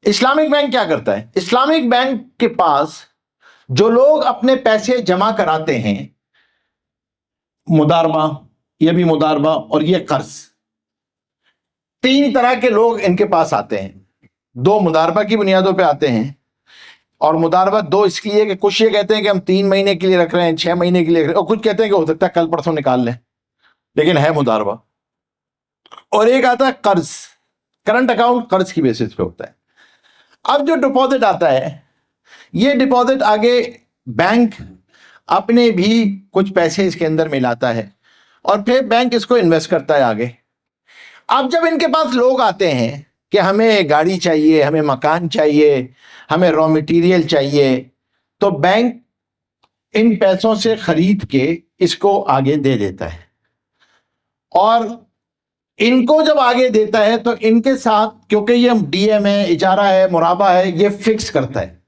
Islamic bank क्या करता है? इस्लामिक बैंक के पास जो लोग अपने पैसे जमा कराते हैं, मुदारबा, ये भी मुदारबा और ये कर्ज, तीन तरह के लोग इनके पास आते हैं। दो मुदारबा की बुनियादों पे आते हैं, और मुदारबा दो इसलिए कि कुछ ये कहते हैं कि हम 3 महीने के लिए रख रहे हैं, 6 महीने के लिए रख रहे हैं, और कुछ कहते हैं कि हो सकता है कल परसों निकाल लें, लेकिन है मुदारबा। और एक आता है कर्ज, करंट अकाउंट कर्ज की बेसिस पे होता है। अब जो डिपॉजिट आता है, ये डिपॉजिट आगे बैंक अपने भी कुछ पैसे इसके अंदर मिलाता है और फिर बैंक इसको इन्वेस्ट करता है आगे। अब जब इनके पास लोग आते हैं कि हमें गाड़ी चाहिए, हमें मकान चाहिए, हमें रॉ मटेरियल चाहिए, तो बैंक इन पैसों से खरीद के इसको आगे दे देता है। और इनको जब आगे देता है तो इनके साथ, क्योंकि ये डीएम है, इजारा है, मुराबा है, ये फिक्स करता है।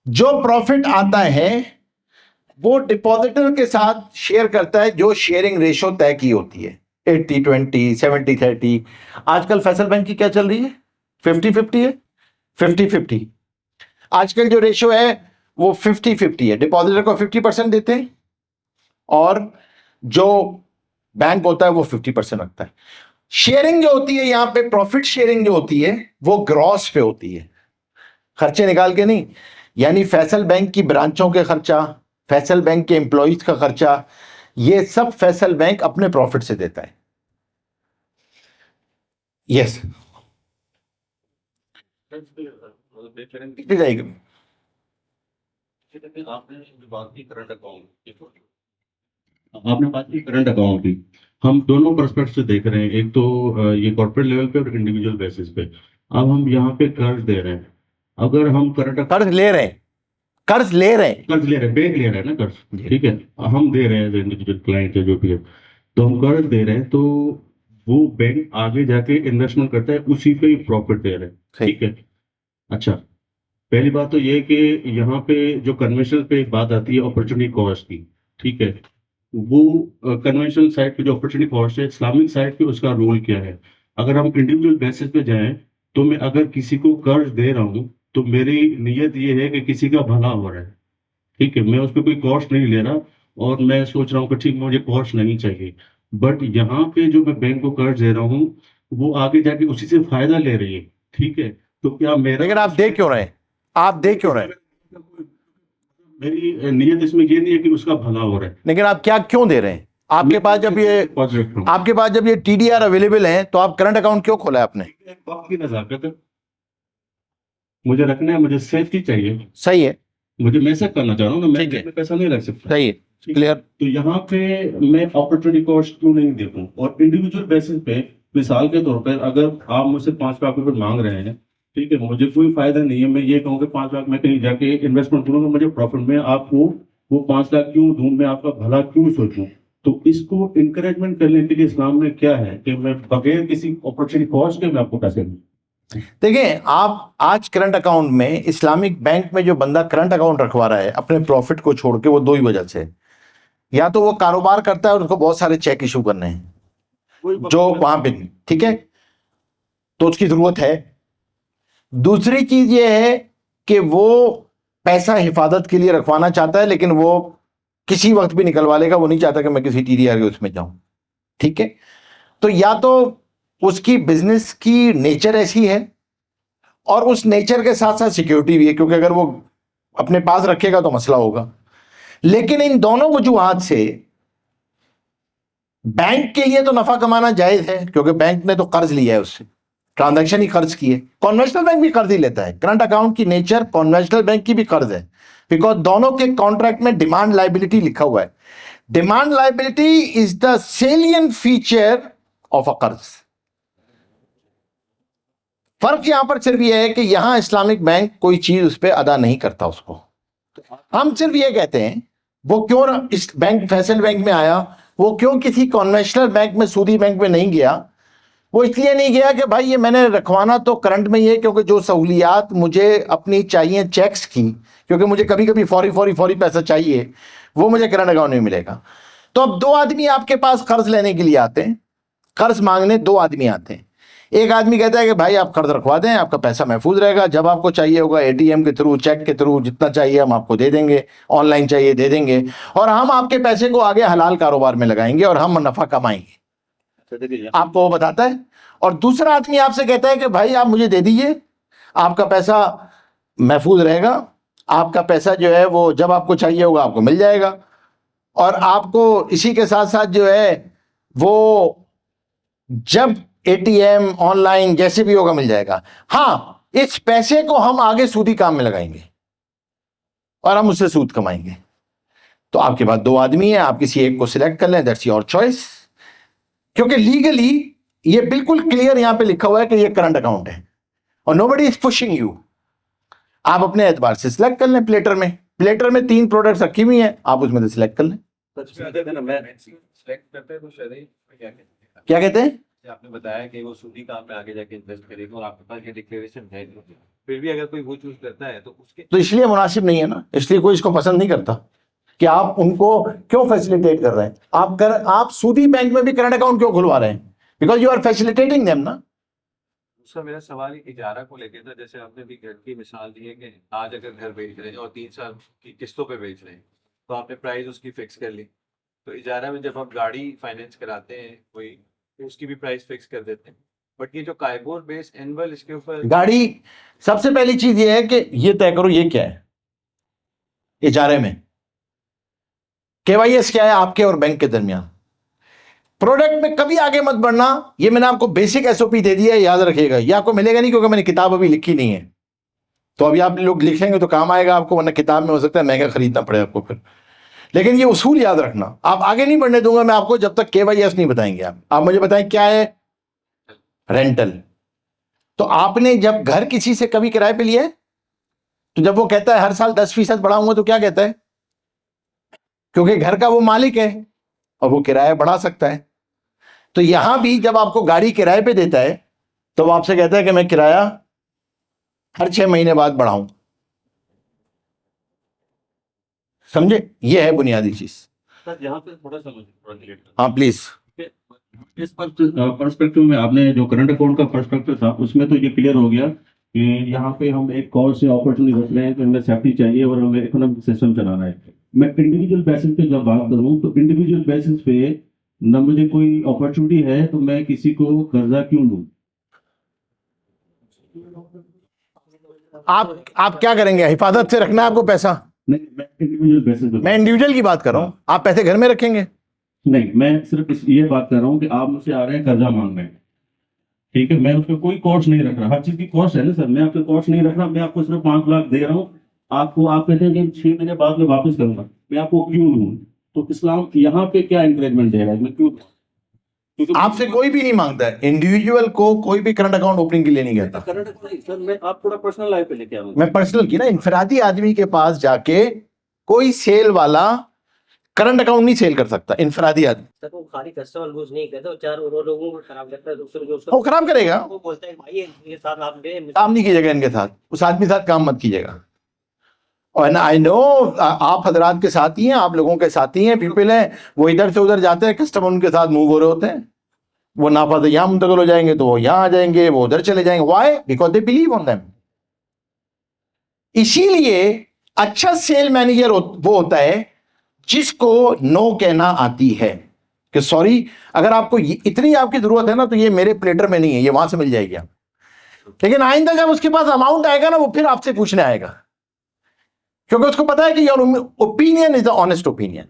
जो प्रॉफिट आता है वो डिपॉजिटर के साथ शेयर करता है, जो शेयरिंग रेशो तय की होती है, 80-20, 70-30। आजकल फैसल बैंक की क्या चल रही है? 50-50 है, 50-50। आजकल जो रेशो है वो 50-50 है। डिपॉजिटर को 50% देते हैं और जो बैंक होता है वो 50% रखता है। शेयरिंग जो होती है यहां पे, प्रॉफिट शेयरिंग जो होती है वो ग्रॉस पे होती है, खर्चे निकाल के नहीं। यानी फैसल बैंक की ब्रांचों के खर्चा, फैसल बैंक के एम्प्लॉइज का खर्चा, ये सब फैसल बैंक अपने प्रॉफिट से देता है। यस, जाएगी। आपने बात की करंट अकाउंट की, हम दोनों पर्सपेक्ट से देख रहे हैं। एक तो ये कॉर्पोरेट लेवल पे और इंडिविजुअल बेसिस पे। अब हम यहाँ पे कर्ज दे रहे हैं, अगर हम कर्ज ले रहे हैं, कर्ज ले रहे हैं, कर्ज ले रहे हैं, बैंक ले रहा है ना कर्ज, ठीक है, हम दे रहे हैं इंडिविजुअल क्लाइंट है जो भी है, तो हम कर्ज दे रहे हैं, तो वो बैंक आगे जाके इन्वेस्टमेंट करता है, उसी पे प्रॉफिट दे रहे हैं, ठीक है। अच्छा, पहली बात तो ये कि यहाँ पे जो कन्वेंशनल पे एक बात आती है अपॉर्चुनिटी कॉस्ट की, ठीक है। वो कन्वेंशनल साइड पे जो अपॉर्चुनिटी कॉस्ट है, इस्लामिक साइड पे उसका रोल क्या है? अगर हम इंडिविजुअल बेसिस पे जाएं, तो मैं अगर किसी को कर्ज दे रहा हूँ तो मेरी नीयत ये है कि किसी का भला हो रहा है, ठीक है, मैं उस पर कोई कॉस्ट नहीं ले रहा, और मैं सोच रहा हूँ कि ठीक, मुझे कॉस्ट नहीं चाहिए। बट यहाँ पे जो मैं बैंक को कर्ज दे रहा हूँ, वो आगे जाके उसी से फायदा ले रही है, ठीक है। तो क्या मेरा, लेकिन आप दे क्यों रहे हैं? आप दे क्यों रहे हैं? मेरी नीयत इसमें ये नहीं है कि उसका भला हो रहा है। लेकिन आप क्या क्यों दे रहे हैं? आपके पास जब ये टीडीआर अवेलेबल है तो आप करंट अकाउंट क्यों खोला है आपने? वक्त की नजाकत है, मुझे रखना है, मुझे सेफ्टी चाहिए। सही है, मुझे मैं ऐसा करना चाह रहा हूँ ना, मैं में पैसा नहीं रख सकता। सही है, क्लियर। तो यहाँ पे मैं अपॉर्चुनिटी कॉस्ट क्यों नहीं देखूं? और इंडिविजुअल बेसिस पे, मिसाल के तौर पर, अगर आप मुझसे 5 लाख रुपए मांग रहे हैं, ठीक है, मुझे कोई फायदा नहीं है, मैं ये कहूँ कि 5 लाख मैं कहीं जाके इन्वेस्टमेंट करूंगा, मुझे प्रॉफिट में आपको वो 5 लाख क्यों दूं, मैं आपका भला क्यों सोचूं? तो इसको इंकरेजमेंट करने के लिए इस्लाम में क्या है कि मैं बगैर किसी अपॉर्चुनिटी कॉस्ट के मैं आपको पैसे दूं। देखिए, आप आज करंट अकाउंट में, इस्लामिक बैंक में जो बंदा करंट अकाउंट रखवा रहा है अपने प्रॉफिट को छोड़ के, वो दो ही वजह से, या तो वो कारोबार करता है और उनको बहुत सारे चेक इशू करने हैं जो वहां पे, ठीक है, तो उसकी जरूरत है। दूसरी चीज ये है कि वो पैसा हिफाजत के लिए रखवाना चाहता है, लेकिन वो किसी वक्त भी निकलवा लेगा, वो नहीं चाहता कि मैं किसी टीडीआर के उसमें जाऊं, ठीक है। तो या तो उसकी बिजनेस की नेचर ऐसी है, और उस नेचर के साथ साथ सिक्योरिटी भी है, क्योंकि अगर वो अपने पास रखेगा तो मसला होगा। लेकिन इन दोनों वजूहात से बैंक के लिए तो नफा कमाना जायज है, क्योंकि बैंक ने तो कर्ज लिया है, उससे ट्रांजैक्शन ही कर्ज की है। कन्वेंशनल बैंक भी कर्ज ही लेता है, करंट अकाउंट की नेचर कन्वेंशनल बैंक की भी कर्ज है, बिकॉज दोनों के कॉन्ट्रैक्ट में डिमांड लायबिलिटी लिखा हुआ है। Demand liability is the salient feature of a कर्ज। फर्क यहां पर सिर्फ यह है कि यहां इस्लामिक बैंक कोई चीज उस पर अदा नहीं करता उसको। हम सिर्फ ये कहते हैं, वो क्यों इस बैंक, फैसल बैंक में आया, वो क्यों किसी कन्वेंशनल बैंक में, सूदी बैंक में नहीं गया? वो इसलिए नहीं गया कि भाई ये मैंने रखवाना तो करंट में ही है, क्योंकि जो सहूलियात मुझे अपनी चाहिए चेक्स की, क्योंकि मुझे कभी कभी फौरी पैसा चाहिए, वो मुझे करंट अकाउंट में मिलेगा। तो अब दो आदमी आपके पास कर्ज लेने के लिए आते हैं, कर्ज मांगने दो आदमी आते हैं। एक आदमी कहता है कि भाई आप कर्ज रखवा दें, आपका पैसा महफूज रहेगा, जब आपको चाहिए होगा एटीएम के थ्रू, चेक के थ्रू, जितना चाहिए हम आपको दे देंगे, ऑनलाइन चाहिए दे देंगे, और हम आपके पैसे को आगे हलाल कारोबार में लगाएंगे और हम नफा कमाएंगे। आपको वो बताता है। और दूसरा आदमी आपसे कहता है कि भाई आप मुझे दे दीजिए, आपका पैसा महफूज रहेगा, आपका पैसा जो है वो जब आपको चाहिए होगा आपको मिल जाएगा, और आपको इसी के साथ साथ जो है वो जब एटीएम ऑनलाइन जैसे भी होगा मिल जाएगा। हाँ, इस पैसे को हम आगे सूदी काम में लगाएंगे और हम उससे सूद कमाएंगे। तो आपके पास दो आदमी है, आप किसी एक को सिलेक्ट कर लें, दैट्स योर चॉइस, क्योंकि लीगली ये बिल्कुल क्लियर यहां पे लिखा हुआ है कि ये करंट अकाउंट है और नोबडी इज पुशिंग यू। आप अपने एतबार से सिलेक्ट कर लें। प्लेटर में 3 प्रोडक्ट्स रखी हुई हैं, आप उसमें से सिलेक्ट कर लें। क्या कहते हैं? आपने बताया कि वो सूदी काम में आगे जाके इन्वेस्ट करेगा और आपके पास ये डिक्लेरेशन है, फिर भी अगर कोई वो चूज करता है तो उसके तो इसलिए मुनासिब नहीं है ना, इसलिए कोई इसको पसंद नहीं करता कि आप उनको क्यों फैसिलिटेट कर रहे हैं। आप सूदी बैंक में भी करंट अकाउंट क्यों खुलवा रहे हैं? Because you are facilitating them ना। उसका मेरा सवाल इजारा को लेकर था। जैसे आपने भी घर की मिसाल दी है कि आज अगर घर बेच रहे हैं और 3 साल की किस्तों पे बेच रहे हैं तो आपने प्राइस उसकी फिक्स कर ली, तो इजारा में जब आप गाड़ी फाइनेंस कराते हैं कोई, तो उसकी भी प्राइस फिक्स कर देते हैं। बट ये जो कायबोर बेस एनुअल, इसके ऊपर गाड़ी, सबसे पहली चीज ये है कि ये तय करो ये क्या है इजारे में। केवाईएस क्या है आपके और बैंक के दरमियान। प्रोडक्ट में कभी आगे मत बढ़ना, ये मैंने आपको बेसिक एसओपी दे दिया है, याद रखिएगा। ये आपको मिलेगा नहीं क्योंकि मैंने किताब अभी लिखी नहीं है, तो अभी आप लोग लिखेंगे तो काम आएगा आपको, वरना किताब में हो सकता है महंगा खरीदना पड़े आपको फिर। लेकिन ये उसूल याद रखना, आप आगे नहीं बढ़ने दूंगा मैं आपको जब तक केवाईएस नहीं बताएंगे। आप मुझे बताएं क्या है रेंटल। तो आपने जब घर किसी से कभी किराए पे लिया है, तो जब वो कहता है हर साल 10% बढ़ाऊंगा, तो क्या कहता है? क्योंकि घर का वो मालिक है और वो किराया बढ़ा सकता है। तो यहां भी जब आपको गाड़ी किराए पे देता है तो वो आपसे कहता है कि मैं किराया हर 6 महीने बाद बढ़ाऊं। समझे? ये है बुनियादी चीज। सर यहाँ पे थोड़ा समझ, हाँ प्लीज। इस पर्सपेक्टिव में आपने जो करंट अकाउंट का पर्सपेक्टिव था उसमें तो ये क्लियर हो गया कि यहाँ पे हम एक कॉल से अपॉर्चुनिटी रख रहे हैं तो हमें सेफ्टी चाहिए और हमें इकोनॉमिक सिस्टम चलाना है। मैं इंडिविजुअल बेसिस पे जब बात करूँ तो इंडिविजुअल बेसिस पे न मुझे कोई अपॉर्चुनिटी है तो मैं किसी को कर्जा क्यों लूँ? आप क्या करेंगे? हिफाजत से रखना है आपको पैसा? नहीं, मैं इंडिविजुअल बेसिस पे, मैं इंडिविजुअल की बात कर रहा हूं। आप पैसे घर में रखेंगे? नहीं, मैं सिर्फ ये बात कर रहा हूँ कि आप मुझसे आ रहे हैं कर्जा मांगने, ठीक है, मैं उस पर कोई कॉस्ट नहीं रख रहा। हर चीज की कॉस्ट है ना सर, मैं आप पे कॉस्ट नहीं रख रहा। मैं आपको सिर्फ 5 लाख दे रहा हूँ, आपको आप कहते हैं कि 6 महीने बाद में वापस करूंगा, मैं आपको क्यों लूँ? तो इस्लाम यहाँ पे क्या इंकरेजमेंट दे रहा है? मैं क्यों? क्योंकि आपसे कोई भी नहीं मांगता है, इंडिविजुअल को कोई भी करंट अकाउंट ओपनिंग के लिए नहीं कहता। करंट नहीं सर, मैं आप थोड़ा पर्सनल लाइफ पे लेके आऊंगा। मैं पर्सनल की ना, इनफरादी आदमी के पास जाके कोई सेल वाला करंट अकाउंट नहीं सेल कर सकता। इनफरादी आदमी सर वो खाली कस्टमर लूज नहीं करता, वो 4 और लोगों को खराब करता है, दूसरे जो वो खराब करेगा। वो बोलता है भाई ये साथ आप गए काम नहीं कीजिएगा इनके साथ, उस आदमी के साथ काम मत कीजिएगा। और आई नो आप हजरात के साथ ही हैं, आप लोगों के साथ ही हैं, पीपल हैं, वो इधर से उधर जाते हैं, कस्टमर उनके साथ मूव हो रहे होते हैं, वो नाफा यहाँ मुंतकिल हो जाएंगे तो वो यहाँ आ जाएंगे, वो उधर चले जाएंगे। Why? Because they believe on them. इसीलिए अच्छा सेल मैनेजर वो होता है जिसको नो कहना आती है कि सॉरी, अगर आपको इतनी आपकी जरूरत है ना तो ये मेरे प्लेटर में नहीं है, ये वहां से मिल जाएगी आप। लेकिन आइंदा जब उसके पास अमाउंट आएगा ना, वो फिर आपसे पूछने आएगा, क्योंकि उसको पता है कि your opinion is the honest opinion.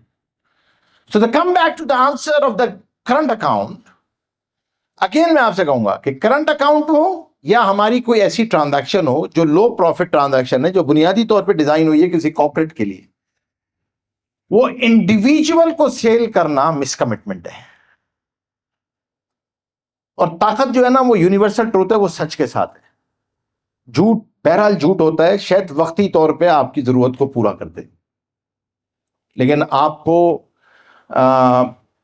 So the come back to the answer of the current account, again मैं आपसे कहूंगा कि करंट अकाउंट हो या हमारी कोई ऐसी ट्रांजैक्शन हो जो लो प्रॉफिट ट्रांजैक्शन है, जो बुनियादी तौर पे डिजाइन हुई है किसी कॉर्पोरेट के लिए, वो इंडिविजुअल को सेल करना मिसकमिटमेंट है। और ताकत जो है ना, वो यूनिवर्सल ट्रूथ है, वो सच के साथ है। झूठ बहरहाल झूठ होता है, शायद वक्ती तौर पे आपकी जरूरत को पूरा कर दे, लेकिन आपको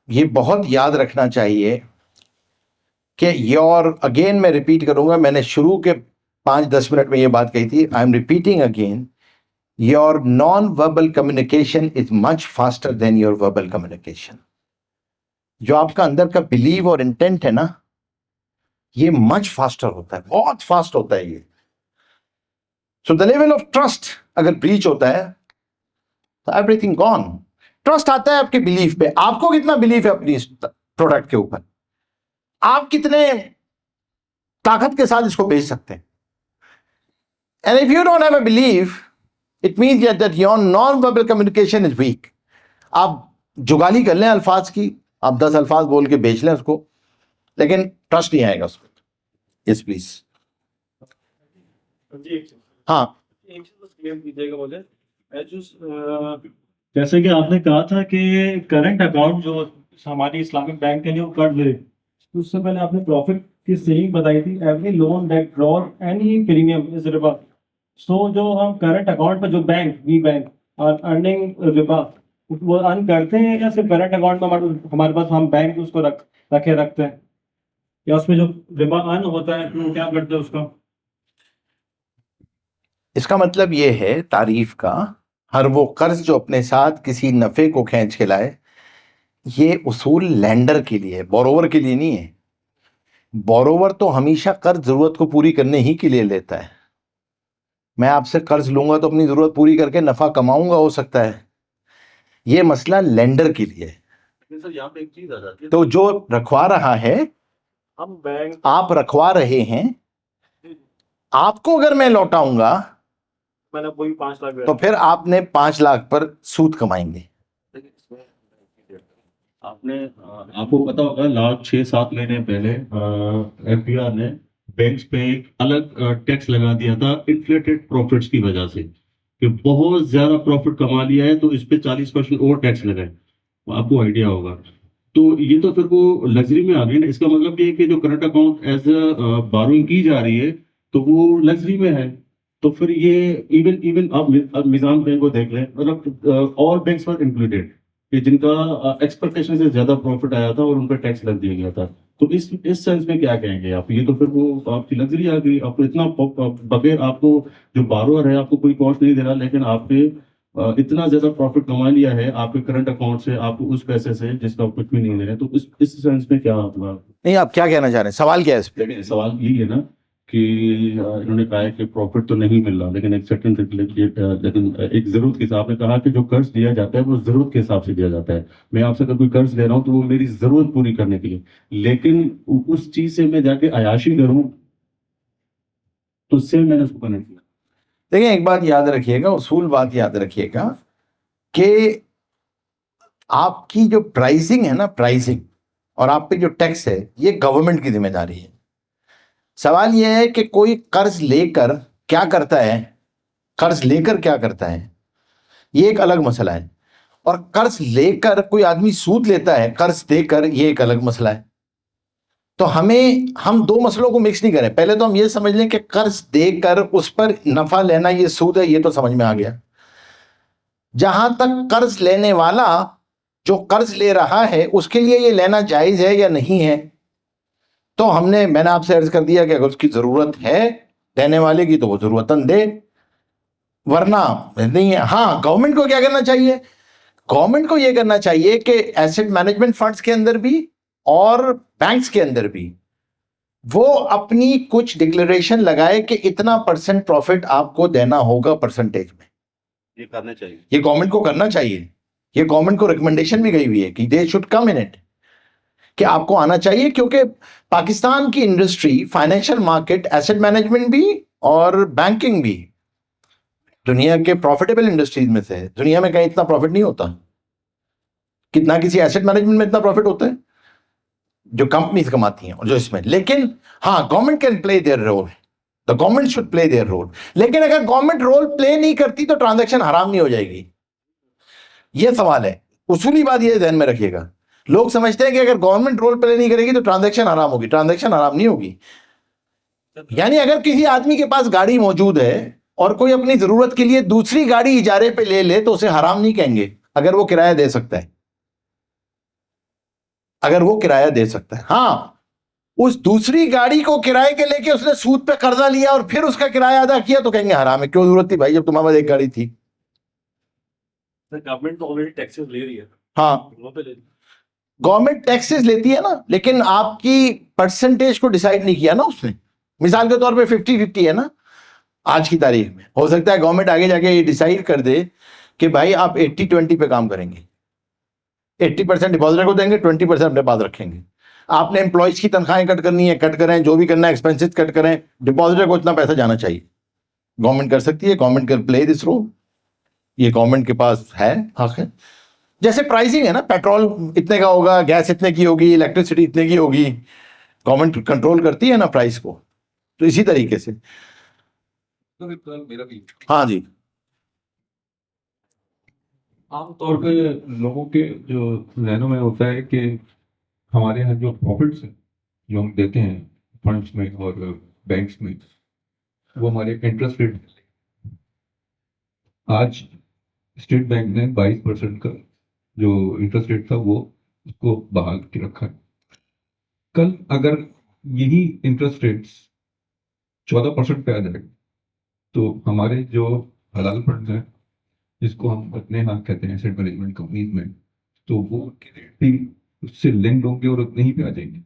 ये बहुत याद रखना चाहिए कि योर, अगेन मैं रिपीट करूंगा, मैंने शुरू के 5-10 मिनट में ये बात कही थी, I am repeating again, your non verbal communication is much faster than your verbal communication. जो आपका अंदर का बिलीव और इंटेंट है ना, ये मच फास्टर होता है, बहुत फास्ट होता है ये। So the level of trust अगर ब्रीच होता है तो एवरीथिंग गॉन। ट्रस्ट आता है आपके बिलीफ पे, आपको कितना बिलीफ है अपनी प्रोडक्ट के ऊपर, आप कितने ताकत के साथ इसको बेच सकते हैं। And if you don't have a belief, it means that your non verbal communication is weak. आप जुगाली कर लें अल्फाज की, आप 10 अल्फाज बोल के बेच लें उसको, लेकिन ट्रस्ट नहीं आएगा उसको। Yes please. हाँ एक चीज बस क्लियर कीजिएगा मुझे। मैं जैसे कि आपने कहा था कि करंट अकाउंट जो हमारी इस्लामिक बैंक के लिए वो कर दे, तो उससे पहले आपने प्रॉफिट की सेविंग बताई थी। Every loan that draw any premium is रिबा। सो जो हम करंट अकाउंट पर जो वी बैंक आर अर्निंग रिबा, वो अर्न करते हैं या सिर्फ करंट अकाउंट में हमारे पास हम बैंक उसको रखते हैं, या उसमें जो रिबा अर्न होता है तो क्या करते हैं उसका? इसका मतलब ये है तारीफ का, हर वो कर्ज जो अपने साथ किसी नफे को खींच के लाए, ये उसूल लेंडर के लिए है, बोरोवर के लिए नहीं है। बोरोवर तो हमेशा कर्ज जरूरत को पूरी करने ही के लिए लेता है। मैं आपसे कर्ज लूंगा तो अपनी जरूरत पूरी करके नफा कमाऊंगा, हो सकता है। ये मसला लेंडर के लिए है। लेकिन सर यहाँ पे एक चीज आ जाती है, तो जो रखवा रहा है, हम बैंक आप रखवा रहे हैं, आपको अगर मैं लौटाऊंगा मैंने वही 5 लाख तो फिर आपने 5 लाख पर सूद कमाएंगे। आपको पता होगा लास्ट 6-7 महीने पहले एफबीआर ने बैंक्स पे एक अलग टैक्स लगा दिया था इन्फ्लेटेड प्रॉफिट्स की वजह से, कि बहुत ज्यादा प्रॉफिट कमा लिया है तो इस पे 40% और टैक्स लगा है। आपको आइडिया होगा। तो ये तो फिर वो लग्जरी में आ गई ना। इसका मतलब ये है कि जो करंट अकाउंट एज बारोइंग की जा रही है तो वो लग्जरी में है। तो फिर ये इवन आप निजाम बैंक को देख लें, मतलब ऑल बैंक्स वर इंक्लूडेड, कि जिनका एक्सपेक्टेशन से ज्यादा प्रॉफिट आया था और उन पर टैक्स लग दिया गया था। तो इस सेंस में क्या कहेंगे आप? ये तो फिर वो आपकी लग्जरी आ गई। आपको इतना बगैर, आपको जो बारोअर है आपको कोई कॉस्ट नहीं दे रहा, लेकिन आपके इतना ज्यादा प्रॉफिट कमा लिया है आपके करंट अकाउंट से, आपको उस पैसे से जिसका आप कुछ भी नहीं दे रहे। तो इस सेंस में क्या आपका? नहीं, आप क्या कहना चाह रहे हैं, सवाल क्या है इस पे? लेकिन सवाल यही है ना कि इन्होंने कहा है कि प्रॉफिट तो नहीं मिल रहा, लेकिन एक सर्टेन लेकिन एक जरूरत के हिसाब, आपने कहा कि जो कर्ज दिया जाता है वो जरूरत के हिसाब से दिया जाता है। मैं आपसे अगर कोई कर्ज ले रहा हूँ तो वो मेरी जरूरत पूरी करने के लिए, लेकिन उस चीज से मैं जाके अयाशी करूँ तो उससे मैंने उसको कनेक्ट किया। देखिए, एक बात याद रखिएगा, उसूल बात याद रखिएगा कि आपकी जो प्राइसिंग है ना, प्राइसिंग और आप पे जो टैक्स है, ये गवर्नमेंट की जिम्मेदारी है। सवाल यह है कि कोई कर्ज लेकर क्या करता है, कर्ज लेकर क्या करता है, ये एक अलग मसला है। और कर्ज लेकर कोई आदमी सूद लेता है, कर्ज देकर, ये एक अलग मसला है। तो हम दो मसलों को मिक्स नहीं करें। पहले तो हम ये समझ लें कि कर्ज देकर उस पर नफा लेना ये सूद है, ये तो समझ में आ गया। जहां तक कर्ज लेने वाला जो कर्ज ले रहा है उसके लिए ये लेना जायज है या नहीं है, तो मैंने आपसे अर्ज कर दिया कि अगर उसकी जरूरत है देने वाले की तो वो जरूरतन दे, वरना नहीं है। हाँ, गवर्नमेंट को क्या करना चाहिए? गवर्नमेंट को यह करना चाहिए कि एसेट मैनेजमेंट फंड्स के अंदर भी और बैंक्स के अंदर भी वो अपनी कुछ डिक्लेरेशन लगाए कि इतना % प्रॉफिट आपको देना होगा परसेंटेज में। ये करना चाहिए, ये गवर्नमेंट को करना चाहिए। ये गवर्नमेंट को रिकमेंडेशन भी गई हुई है कि they should come in it, कि आपको आना चाहिए। क्योंकि पाकिस्तान की industry, financial market, asset management भी और बैंकिंग भी दुनिया के प्रॉफिटेबल इंडस्ट्रीज में से है। दुनिया में कहीं इतना प्रॉफिट नहीं होता कितना किसी एसेट मैनेजमेंट में इतना प्रॉफिट होता है जो कंपनीज कमाती हैं और जो इसमें। लेकिन हाँ, government can play their role, the government should play their role. लेकिन अगर गवर्नमेंट रोल प्ले नहीं करती तो ट्रांजैक्शन हराम नहीं हो जाएगी, ये सवाल है। उसूली बात ये ध्यान में रखिएगा। लोग समझते हैं कि अगर गवर्नमेंट रोल प्ले नहीं करेगी तो ट्रांजैक्शन हराम होगी। ट्रांजैक्शन हराम नहीं होगी। यानी अगर किसी आदमी के पास गाड़ी मौजूद है और कोई अपनी जरूरत के लिए दूसरी गाड़ी इजारे पे ले ले तो उसे हराम नहीं कहेंगे, अगर वो किराया दे सकता है, अगर वो किराया दे सकता है। हाँ, उस दूसरी गाड़ी को किराए के लेके उसने सूद पे कर्जा लिया और फिर उसका किराया अदा किया तो कहेंगे हराम है। क्यों जरूरत थी भाई जब तुम्हारे पास एक गाड़ी थी? गवर्नमेंट तो ऑलरेडी टैक्सेस ले रही है। हाँ, वहाँ पे ले रही है। गवर्नमेंट टैक्सेस लेती है ना, लेकिन आपकी परसेंटेज को डिसाइड नहीं किया ना उसने। मिसाल के तौर पे 50-50 है ना आज की तारीख में। हो सकता है गवर्नमेंट आगे जाके ये डिसाइड कर दे कि भाई आप 80-20 पे काम करेंगे, 80% डिपॉजिटर को देंगे, 20% अपने पास रखेंगे। आपने एम्प्लॉयज की तनख्वाहें कट करनी है, कट करें, जो भी करना है एक्सपेंसेस कट करें, डिपॉजिटर को इतना पैसा जाना चाहिए। गवर्नमेंट कर सकती है, government can play this role, ये गवर्नमेंट के पास है, हक है। जैसे प्राइसिंग है ना, पेट्रोल इतने का होगा, गैस इतने की होगी, इलेक्ट्रिसिटी इतने की होगी, गवर्नमेंट कंट्रोल करती है ना प्राइस को। तो इसी तरीके से मेरा भी हाँ जी, आमतौर पे लोगों के जो जहनों में होता है कि हमारे यहाँ जो प्रॉफिट्स हैं जो हम देते हैं फंड्स में और बैंक्स में, वो हमारे इंटरेस्ट रेट। आज स्टेट बैंक ने 22% का जो इंटरेस्ट रेट था वो उसको बहाल के रखा है। कल अगर यही इंटरेस्ट रेट्स 14% पे आ जाए तो हमारे जो हलाल फंड्स हैं, जिसको हम अपने यहाँ कहते हैं एसेट मैनेजमेंट कंपनीज में, तो वो उनके रेट भी उससे लिंक होंगे और उतने ही पे आ जाएंगे।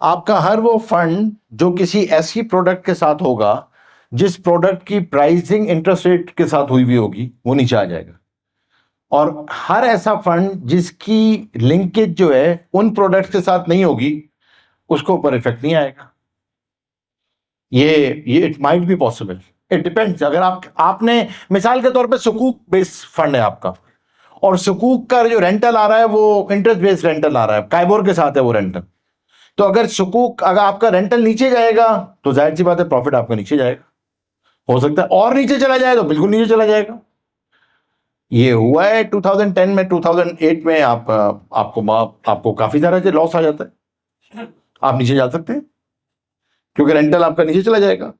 आपका हर वो फंड जो किसी ऐसी प्रोडक्ट के साथ होगा जिस प्रोडक्ट की प्राइसिंग इंटरेस्ट रेट के साथ हुई हुई होगी, वो नीचे आ जाएगा। और हर ऐसा फंड जिसकी लिंकेज जो है उन प्रोडक्ट्स के साथ नहीं होगी, उसको ऊपर इफेक्ट नहीं आएगा। ये it might be possible, it depends. अगर आपने मिसाल के तौर पे सुकूक बेस्ड फंड है आपका, और सुकूक का जो रेंटल आ रहा है वो इंटरेस्ट बेस्ड रेंटल आ रहा है, काइबोर के साथ है वो रेंटल, तो अगर सुकूक अगर आपका रेंटल नीचे जाएगा तो जाहिर सी बात है प्रॉफिट आपका नीचे जाएगा। हो सकता है और नीचे चला जाए तो बिल्कुल नीचे चला जाएगा। ये हुआ है 2010 में, 2008 में आपको काफी सारा लॉस आ जाता है, आप नीचे जा सकते हैं क्योंकि रेंटल आपका नीचे चला जाएगा।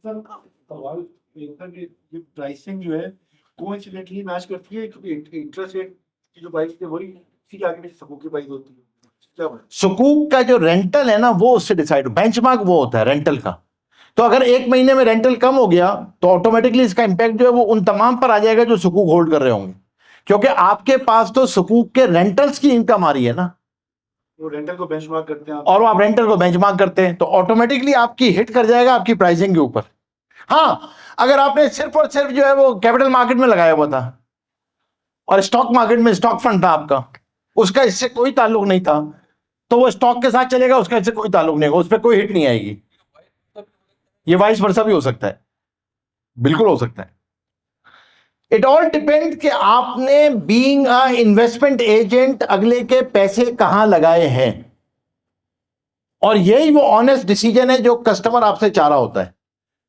सवाल ये था कि ये प्राइसिंग जो है कोइंसिडेंटली मैच करती है, क्योंकि इंटरेस्ट रेट की जो प्राइस है वही इसी आगे पीछे सबको की प्राइस होती है। क्या बात? सुकूक का जो रेंटल है ना वो उससे डिसाइड, बेंचमार्क वो होता है रेंटल का। तो अगर एक महीने में रेंटल कम हो गया तो ऑटोमेटिकली इसका इंपैक्ट जो है वो उन तमाम पर आ जाएगा जो सुकूक होल्ड कर रहे होंगे, क्योंकि आपके पास तो सुकूक के रेंटल्स की इनकम आ रही है ना, वो रेंटल को बेंचमार्क करते हैं आप। और वो आप रेंटल को बेंचमार्क करते हैं तो ऑटोमेटिकली आपकी हिट कर जाएगा आपकी प्राइसिंग के ऊपर। हाँ, अगर आपने सिर्फ और सिर्फ जो है वो कैपिटल मार्केट में लगाया हुआ था और स्टॉक मार्केट में स्टॉक फंड था आपका, उसका इससे कोई ताल्लुक नहीं था, तो वो स्टॉक के साथ चलेगा, उसका इससे कोई ताल्लुक नहीं होगा, उस पर कोई हिट नहीं आएगी। ये वाइस वर्सा भी हो सकता है, बिल्कुल हो सकता है। इट ऑल डिपेंड कि आपने बीइंग अ इन्वेस्टमेंट एजेंट अगले के पैसे कहां लगाए हैं, और यही वो ऑनेस्ट डिसीजन है जो कस्टमर आपसे चाह रहा होता है।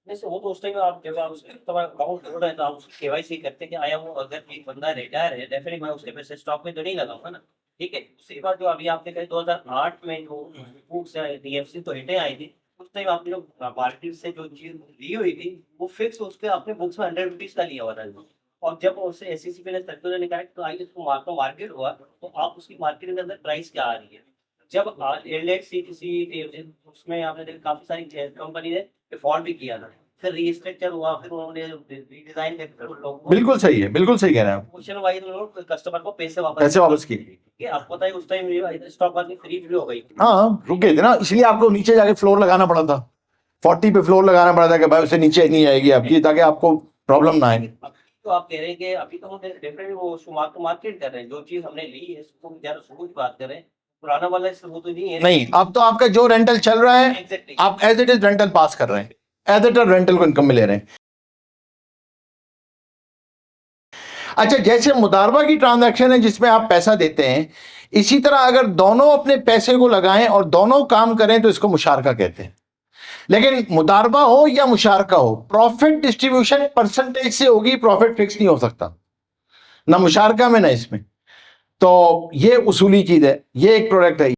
जैसे वो तो उस टाइम आप जब आप उसके तुम्हारा अकाउंट खोल रहे हैं तो आप उसकी केवाईसी करते हैं कि आया वो, अगर एक बंदा रिटायर है डेफिनेटली मैं उसके पैसे स्टॉक में तो नहीं लगाऊंगा ना, ठीक है। उसके बाद जो अभी आपने कहा 2008 में जो बुक से डीएफसी तो हिटें आई थी, उस टाइम आपने जो मार्केट से जो चीज ली हुई थी वो फिक्स उसके आपने बुक्स में 100 रुपीज का लिया हुआ था, और जब उसे एससीसी ने सर्कुलर निकाला तो आई उसको मार्केट हुआ तो आप उसकी मार्केट के अंदर प्राइस क्या आ रही है। जब एलएचसीटीसी उसमें आपने देखा काफी सारी कंपनी ने डिफॉल्ट भी किया था, फिर रीस्ट्रक्चर हुआ, फिर उन्होंने रीडिजाइन करके लोगों बिल्कुल सही है, बिल्कुल सही कह रहे हैं आप। क्वेश्चन वाइज उन्होंने कस्टमर को पैसे वापस किए। कि आपको पता है उस टाइम स्टॉक मार्केट फ्री भी हो गई। हाँ, रुक गए थे ना, इसलिए आपको नीचे जाके फ्लोर लगाना पड़ा था, 40 पे फ्लोर लगाना पड़ा था कि भाई उससे नीचे नहीं आएगी आपकी, ताकि आपको प्रॉब्लम ना आए। तो आप कह रहे हैं कि अभी तो हम डेफिनेटली वो मार्केट कर रहे हैं, जो चीज हमने ली है इसको ज्यादा सबूत की बात कर रहे हैं, पुराना वाला सबूत तो नहीं है। नहीं, अब तो आपका जो रेंटल चल रहा है एग्जैक्टली आप एज इट इज रेंटल पास कर रहे हैं, एज इट इज रेंटल को इनकम में ले रहे हैं। अच्छा, जैसे मुदारबा की ट्रांजैक्शन है जिसमें आप पैसा देते हैं, इसी तरह अगर दोनों अपने पैसे को लगाएं और दोनों काम करें तो इसको मुशारका कहते हैं। लेकिन मुदारबा हो या मुशारका हो, प्रॉफिट डिस्ट्रीब्यूशन परसेंटेज से होगी, प्रॉफिट फिक्स नहीं हो सकता, ना मुशारका में ना इसमें। तो ये उसूली चीज है, ये एक प्रोडक्ट है।